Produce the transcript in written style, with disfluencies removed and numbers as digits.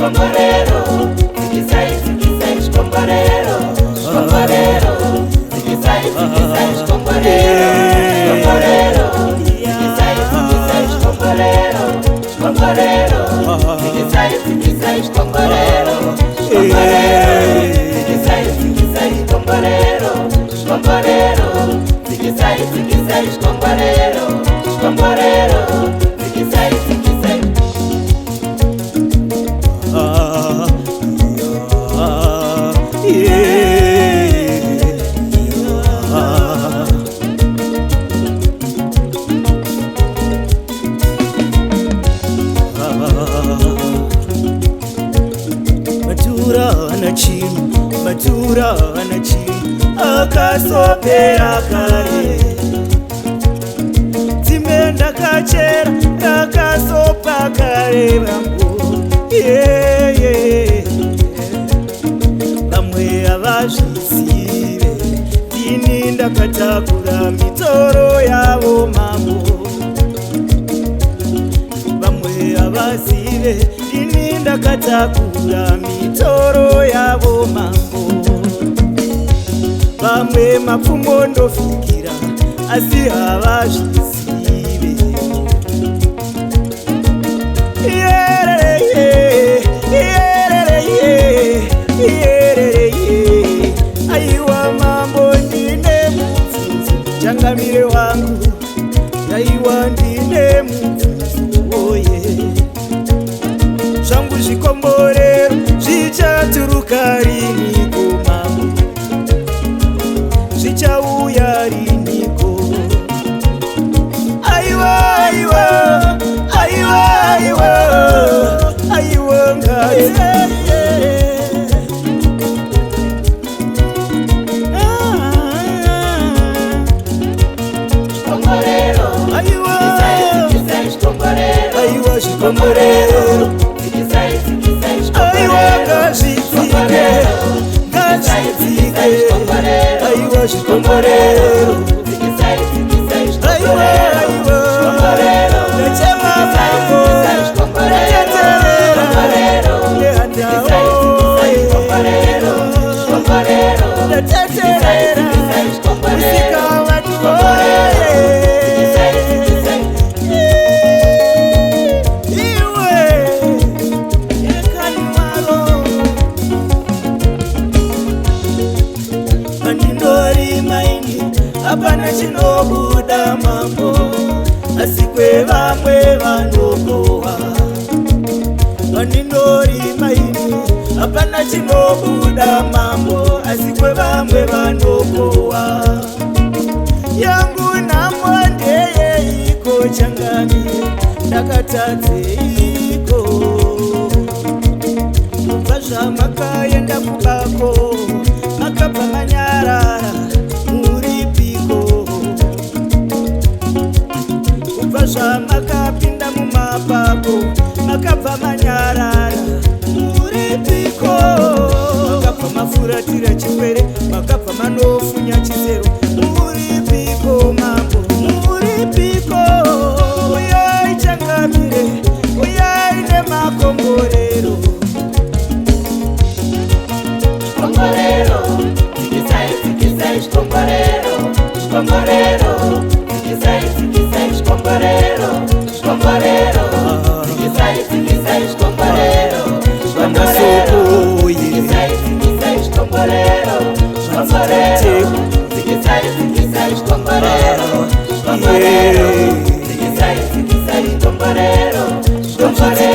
escomborero, ziquisai, ziquisai, escomborero, escomborero, ziquisai, ziquisai, escomborero, escomborero, ziquisai, ziquisai, escomborero, escomborero, ziquisai, ziquisai, escomborero, escomborero, ziquisai, ziquisai, escomborero, escomborero, ziquisai, ziquisai, escomborero, escomborero, ziquisai, ziquisai. Matura anachim akasopera kare dzimenda kachera akasopa kare vangu vamwe havazvizive dini ndakatakura mitoro yavo mambo vamwe havazive dini ndakatakura mitoro yavo mambo vamwe mapfumo ndofikira asi havazvizive aiwa mambo ndine mubvunzo changamire wangu aiwa ndine mubvunzo oye zvangu zvikomborero zvichaturuka riniko mambo zvichauya riniko aiwa aiwa aiwa aiwa aiwa ngazi Escomborero, ziquisai, ziquisai, escomborero, aiwa escomborero, ziquisai, ziquisai, escomborero, escomborero, ziquisai, ziquisai, escomborero, ziquisai, ziquisai, escomborero, escomborero, ziquisai, ziquisai, escomborero, hapana chinobuda mambo asi kwevamwe vanokohwa vanindorima ini hapana chinobuda mambo asi kwevamwe vanokohwa yangu nhamo ndeyeiko changamire ndakatadzeiko kubva zvamakaenda kubako makabva manyarara zvamakapinda mumapapo makabva manyarara muripiko makabva mafuratira chikwere makabva manofunya chisero muripiko mambo muripiko uyai changamire uyai nemakomborero escomborero, ziquisai, ziquisai, escomborero, escomborero, ziquisai, ziquisai, escomborero, escomborero, ziquisai, ziquisai, escomborero, escomborero, ziquisai, ziquisai, escomborero, escomborero, ziquisai, ziquisai, escomborero, escomborero, ziquisai, ziquisai, escomborero, escomborero.